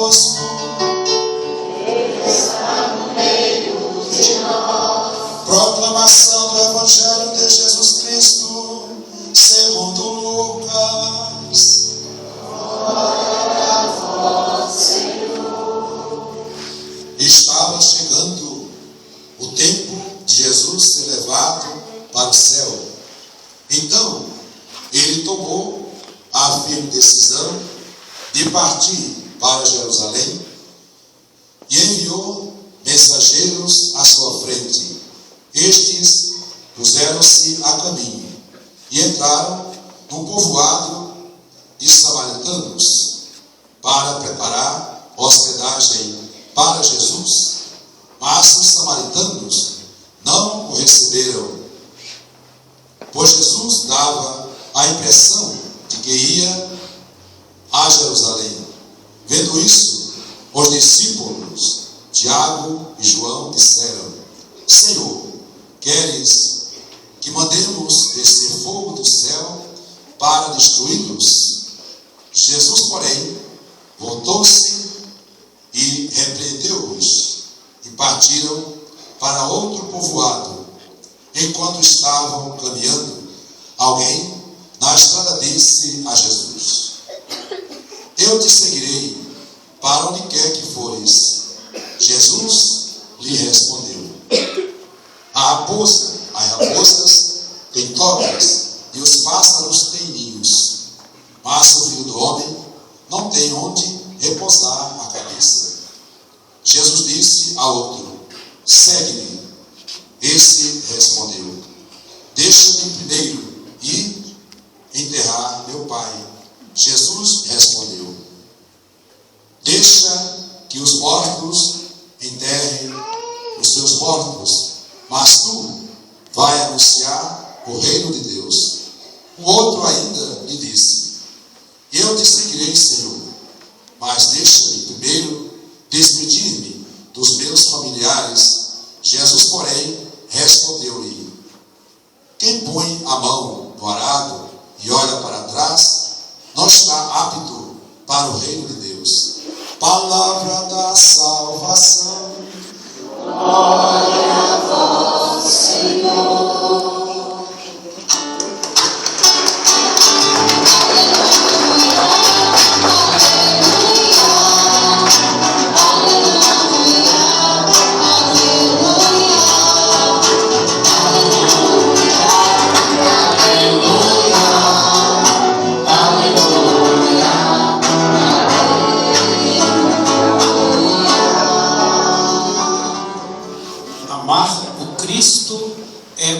convosco. Ele está no meio de nós. Proclamação do Evangelho de Jesus Cristo, segundo Lucas. Glória a vós, Senhor. Estava chegando o tempo de Jesus ser levado para o céu. Então, ele tomou a firme decisão de partir para Jerusalém e enviou mensageiros à sua frente. Estes puseram-se a caminho e entraram num povoado de samaritanos para preparar hospedagem para Jesus. Mas os samaritanos não o receberam, pois Jesus dava a impressão de que ia a Jerusalém. Vendo isso, os discípulos Tiago e João disseram: Senhor, queres que mandemos descer fogo do céu para destruí-los? Jesus, porém, voltou-se e repreendeu-os, e partiram para outro povoado. Enquanto estavam caminhando, alguém na estrada disse a Jesus: Eu te seguirei para onde quer que fores. Jesus lhe respondeu: As raposas têm tocas e os pássaros têm ninhos, mas o Filho do Homem não tem onde repousar a cabeça. Jesus disse a outro: Segue-me. Esse respondeu: Deixa-me primeiro ir enterrar meu pai. Jesus respondeu: Deixa que os mortos enterrem os seus mortos, mas tu vai anunciar o reino de Deus. O outro ainda lhe disse: Eu te seguirei, Senhor, mas deixa-me primeiro despedir-me dos meus familiares. Jesus, porém, respondeu-lhe: Quem põe a mão no arado e olha para trás, não está apto para o reino de Deus. Palavra da salvação. Glória a vós, Senhor.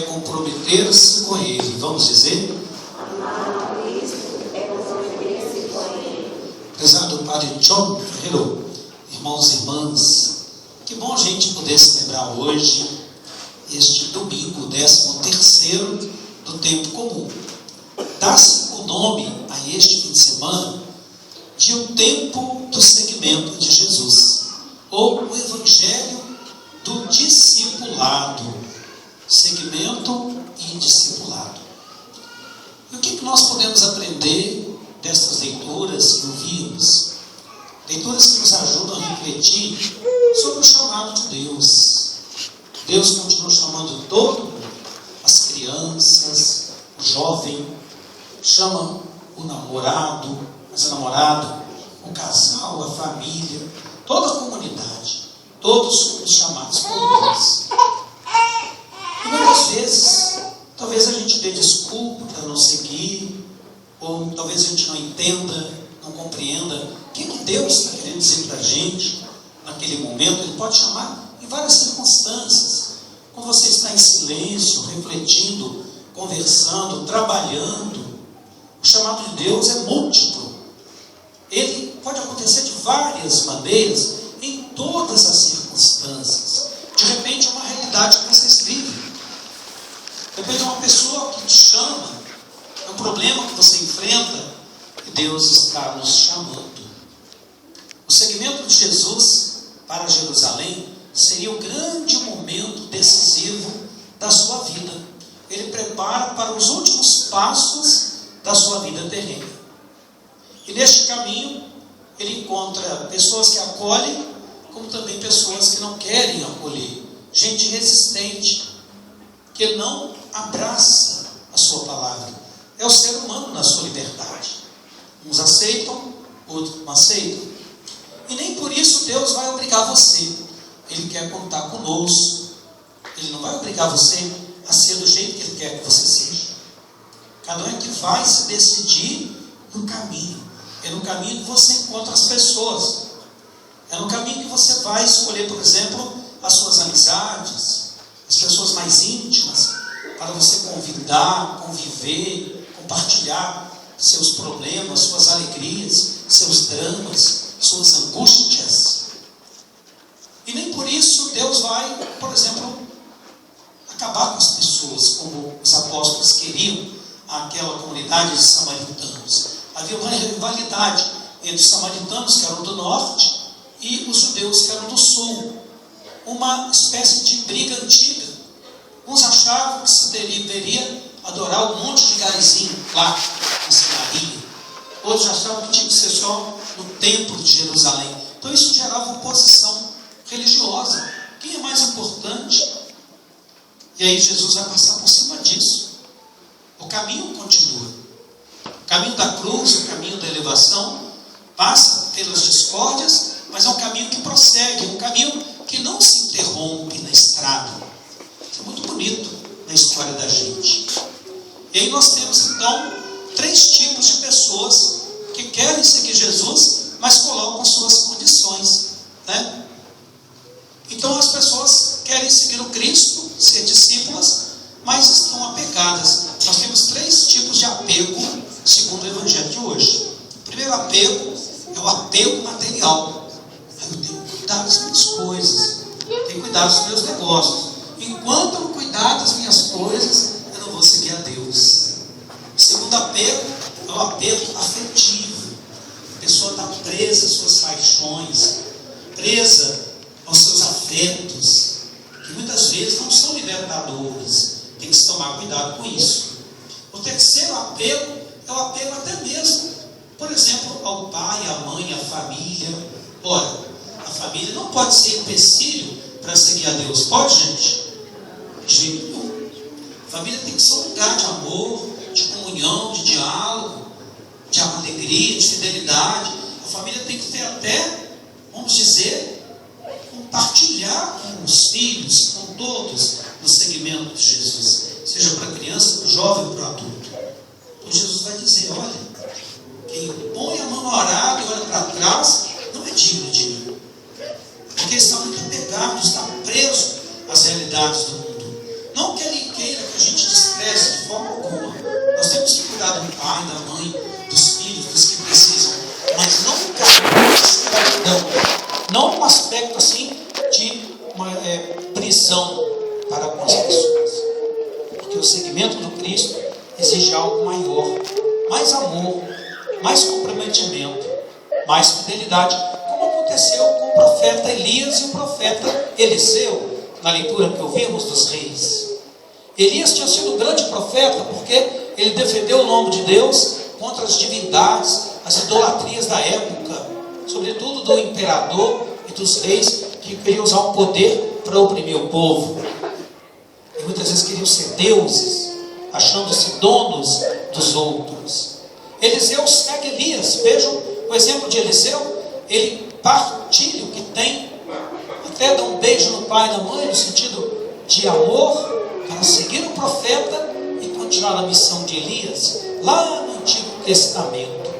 Comprometer-se com Ele, vamos dizer? Prezado Padre John Ferreiro, irmãos e irmãs, que bom a gente poder celebrar hoje, este domingo, 13º do tempo comum. Dá-se o nome a este fim de semana de o tempo do seguimento de Jesus, ou o Evangelho do discipulado. Seguimento e discipulado. E o que nós podemos aprender dessas leituras que ouvimos? Leituras que nos ajudam a refletir sobre o chamado de Deus. Deus continua chamando todo mundo, as crianças, o jovem, chama o namorado, a namorada, o casal, a família, toda a comunidade. Todos somos chamados por Deus. E muitas vezes, talvez a gente dê desculpa para não seguir, ou talvez a gente não entenda, não compreenda o que Deus está querendo dizer para a gente naquele momento. Ele pode chamar em várias circunstâncias. Quando você está em silêncio, refletindo, conversando, trabalhando, o chamado de Deus é múltiplo. Ele pode acontecer de várias maneiras, em todas as circunstâncias. De repente é uma realidade que vocês vivem. De repente é uma pessoa que te chama, é um problema que você enfrenta, e Deus está nos chamando. O seguimento de Jesus para Jerusalém seria o grande momento decisivo da sua vida. Ele prepara para os últimos passos da sua vida terrena. E neste caminho, ele encontra pessoas que acolhem, como também pessoas que não querem acolher. Gente resistente, que não abraça a sua palavra. É o ser humano na sua liberdade. Uns aceitam, outros não aceitam. E nem por isso Deus vai obrigar você. Ele quer contar conosco. Ele não vai obrigar você a ser do jeito que Ele quer que você seja. Cada um é que vai se decidir no caminho. É no caminho que você encontra as pessoas. É no caminho que você vai escolher, por exemplo, as suas amizades, as pessoas mais íntimas, para você convidar, conviver, compartilhar seus problemas, suas alegrias, seus dramas, suas angústias. E nem por isso Deus vai, por exemplo, acabar com as pessoas, como os apóstolos queriam, aquela comunidade de samaritanos. Havia uma rivalidade entre os samaritanos, que eram do norte, e os judeus, que eram do sul. Uma espécie de briga antiga. Uns achavam que se deveria adorar o monte de Garizim, lá em Samaria. Outros achavam que tinha que ser só no templo de Jerusalém. Então isso gerava oposição religiosa. Quem é mais importante? E aí Jesus vai passar por cima disso. O caminho continua. O caminho da cruz, o caminho da elevação, passa pelas discórdias, mas é um caminho que prossegue, um caminho que não se interrompe na estrada. Isso é muito bonito na história da gente. E aí nós temos então 3 tipos de pessoas que querem seguir Jesus, mas colocam suas condições, né? Então as pessoas querem seguir o Cristo, ser discípulas, mas estão apegadas. Nós temos 3 tipos de apego, segundo o Evangelho de hoje. O primeiro apego é o apego material. Eu tenho que cuidar das minhas coisas, tenho que cuidar dos meus negócios. Enquanto eu cuidar das minhas coisas, eu não vou seguir a Deus. O segundo apego é o apego afetivo. A pessoa está presa às suas paixões, presa aos seus afetos, que muitas vezes não são libertadores. Tem que se tomar cuidado com isso. O terceiro apego é o apego até mesmo, por exemplo, ao pai, à mãe, à família. Ora, a família não pode ser empecilho para seguir a Deus. Pode, gente? De jeito nenhum. A família tem que ser um lugar de amor, de comunhão, de diálogo, de alegria, de fidelidade. A família tem que ter até, vamos dizer, compartilhar com os filhos, com todos, no segmento de Jesus, seja para a criança, para o jovem ou para o adulto. Então Jesus vai dizer: olha, quem põe a mão no arado e olha para trás não é digno de mim, porque está muito apegado, está preso às realidades do mundo. Não que ele queira que a gente despreze de forma alguma. Nós temos que cuidar do pai, da mãe, dos filhos, dos que precisam, mas não no caminho de escravidão, não num aspecto assim de uma prisão para com as pessoas, porque o seguimento do Cristo exige algo maior, mais amor, mais comprometimento, mais fidelidade, como aconteceu com o profeta Elias e o profeta Eliseu, na leitura que ouvimos dos reis. Elias tinha sido um grande profeta porque ele defendeu o nome de Deus contra as divindades, as idolatrias da época, sobretudo do imperador e dos reis que queriam usar o poder para oprimir o povo. E muitas vezes queriam ser deuses, achando-se donos dos outros. Eliseu segue Elias. Vejam o exemplo de Eliseu. Ele partilha o que tem, até dá um beijo no pai e na mãe, no sentido de amor, para seguir o profeta e continuar a missão de Elias, lá no Antigo Testamento.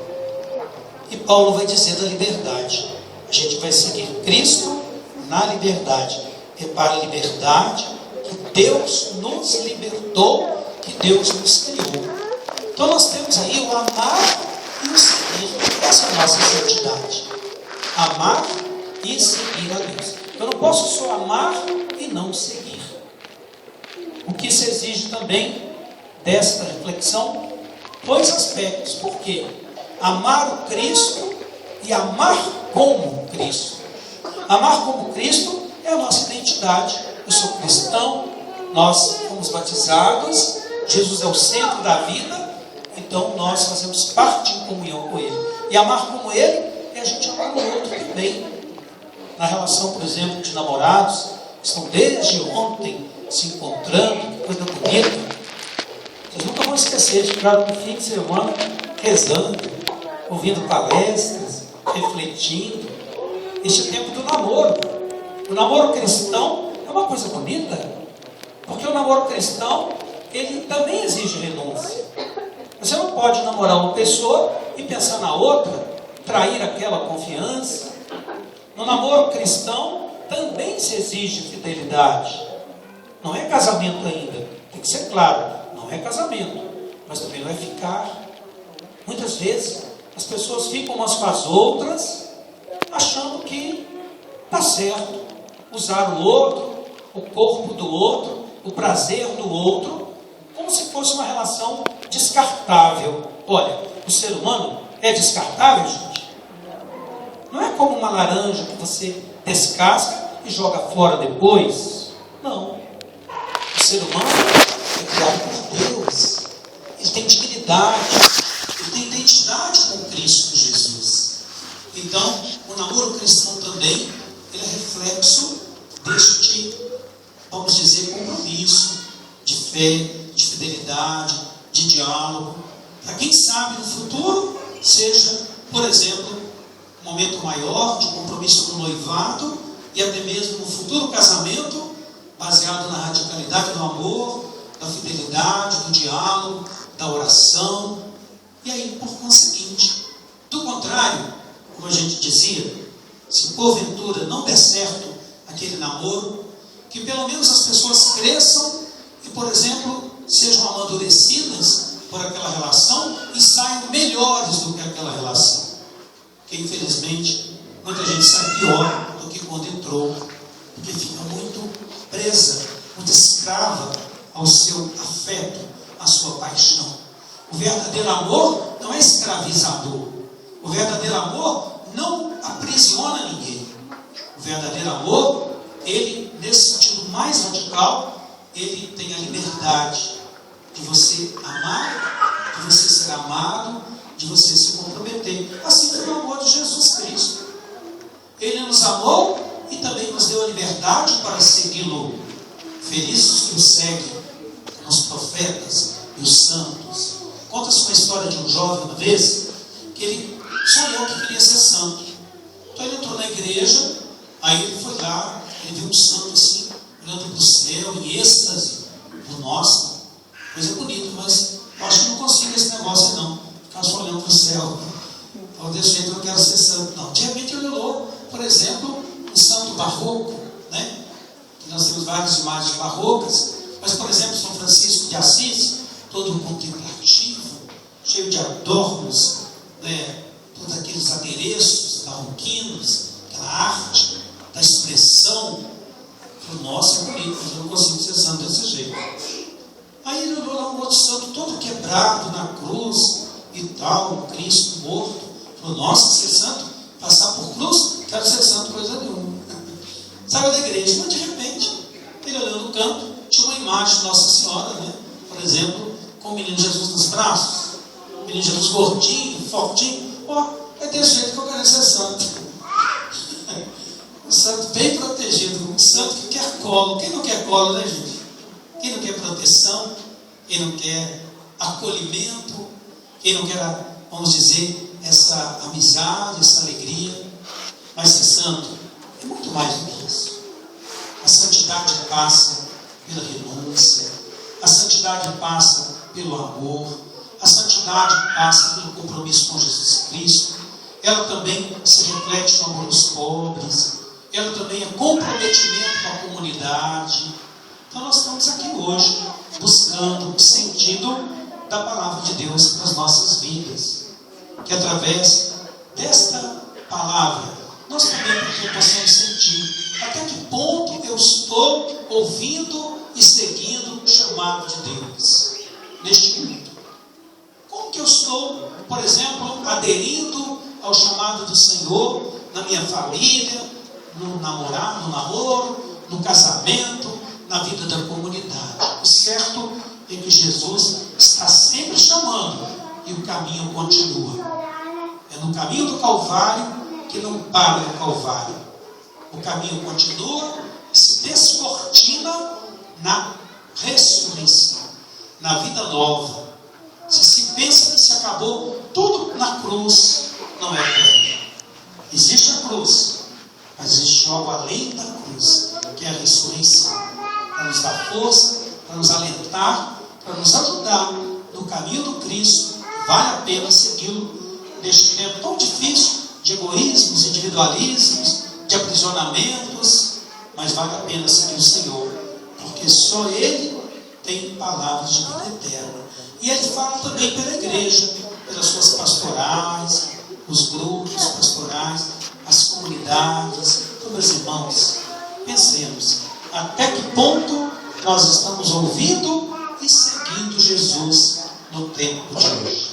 E Paulo vai dizer da liberdade. A gente vai seguir Cristo na liberdade. É para a liberdade que Deus nos libertou, que Deus nos criou. Então nós temos aí o amar e o seguir. Essa é a nossa santidade. Amar e seguir a Deus. Eu não posso só amar e não seguir. O que se exige também desta reflexão, 2 aspectos. Por quê? Amar o Cristo e amar como Cristo. Amar como Cristo é a nossa identidade. Eu sou cristão, nós fomos batizados, Jesus é o centro da vida, então nós fazemos parte em comunhão com Ele. E amar como Ele é a gente amar o outro também. Na relação, por exemplo, de namorados, que estão desde ontem se encontrando, coisa bonita. Vocês nunca vão esquecer de ficar no fim de semana rezando, ouvindo palestras, refletindo. Este tempo do namoro. O namoro cristão é uma coisa bonita, porque o namoro cristão, ele também exige renúncia. Você não pode namorar uma pessoa e pensar na outra, trair aquela confiança. No namoro cristão também se exige fidelidade. Não é casamento ainda, tem que ser claro, não é casamento, mas também vai ficar. Muitas vezes as pessoas ficam umas com as outras, achando que está certo usar o outro, o corpo do outro, o prazer do outro, como se fosse uma relação descartável. Olha, o ser humano é descartável, gente? Não é como uma laranja que você descasca e joga fora depois. Não. O ser humano é criado por Deus. Ele tem dignidade. Ele tem identidade com Cristo Jesus. Então, o namoro cristão também ele é reflexo deste, vamos dizer, compromisso de fé, de fidelidade, de diálogo. Para quem sabe no futuro seja, por exemplo, um momento maior de compromisso no noivado e até mesmo no futuro casamento, baseado na radicalidade do amor, da fidelidade, do diálogo, da oração. E aí, por conseguinte, do contrário, como a gente dizia, se porventura não der certo aquele namoro, que pelo menos as pessoas cresçam e, por exemplo, sejam amadurecidas por aquela relação e saiam melhores do que aquela relação. Porque, infelizmente, muita gente sai pior do que quando entrou, porque fica muito presa, muito escrava ao seu afeto, à sua paixão. O verdadeiro amor não é escravizador. O verdadeiro amor não aprisiona ninguém. O verdadeiro amor, ele, nesse sentido mais radical, ele tem a liberdade de você amar, de você ser amado, de você se comprometer. Assim foi o amor de Jesus Cristo. Ele nos amou e também nos deu a liberdade para segui-lo. Felizes que o seguem, os profetas e os santos. Conta-se uma história de um jovem, uma vez, que ele sonhou que queria ser santo. Então ele entrou na igreja, aí ele foi lá, ele viu um santo assim, olhando para o céu, em êxtase. Nossa, coisa bonita, mas eu acho que não consigo esse negócio aí não. Ficar só olhando para o céu. Então, desse jeito eu não quero ser santo. Não, de repente ele olhou, por exemplo, um santo barroco, né? Que nós temos várias imagens barrocas, mas, por exemplo, São Francisco de Assis, todo contemplativo, cheio de adornos, né? Todos aqueles adereços barroquinos, aquela arte da expressão. Nossa, é bonito, mas eu não consigo ser santo desse jeito. Aí ele olhou lá um outro santo todo quebrado na cruz e tal, um Cristo morto. Falou, nossa, ser santo, passar por cruz, quero ser santo, coisa nenhuma. Saiu da igreja, mas de repente, ele olhou no canto, tinha uma imagem de Nossa Senhora, né? Por exemplo, com o menino Jesus nos braços, o menino Jesus gordinho, fortinho. Ó, é desse jeito que eu quero ser santo. Um santo bem protegido, um santo que quer colo. Quem não quer colo, né, gente? Quem não quer proteção, quem não quer acolhimento, quem não quer, vamos dizer, essa amizade, essa alegria. Mas ser santo é muito mais do que isso. A santidade passa pela renúncia, a santidade passa pelo amor, a santidade passa pelo compromisso com Jesus Cristo. Ela também se reflete no amor dos pobres, ela também é comprometimento com a comunidade. Então nós estamos aqui hoje buscando o sentido da palavra de Deus para as nossas vidas, que através desta palavra nós também possamos sentir até que ponto eu estou ouvindo e seguindo o chamado de Deus neste mundo. Como que eu estou, por exemplo, aderindo ao chamado do Senhor na minha família, no namoro, no casamento, na vida da comunidade. O certo é que Jesus está sempre chamando e o caminho continua. É no caminho do Calvário que não para no Calvário. O caminho continua e se descortina na ressurreição, na vida nova. Se pensa que se acabou tudo na cruz, não é por aí. Existe a cruz, mas existe algo além da cruz, que é a ressurreição, para nos dar força, para nos alentar, para nos ajudar no caminho do Cristo. Vale a pena segui-lo neste tempo tão difícil de egoísmos, individualismos, de aprisionamentos, mas vale a pena seguir o Senhor, porque só Ele tem palavras de vida eterna. E Ele fala também pela igreja, pelas suas pastorais, os grupos pastorais, as comunidades. Então, meus irmãos, pensemos, até que ponto nós estamos ouvindo e seguindo Jesus no tempo de hoje.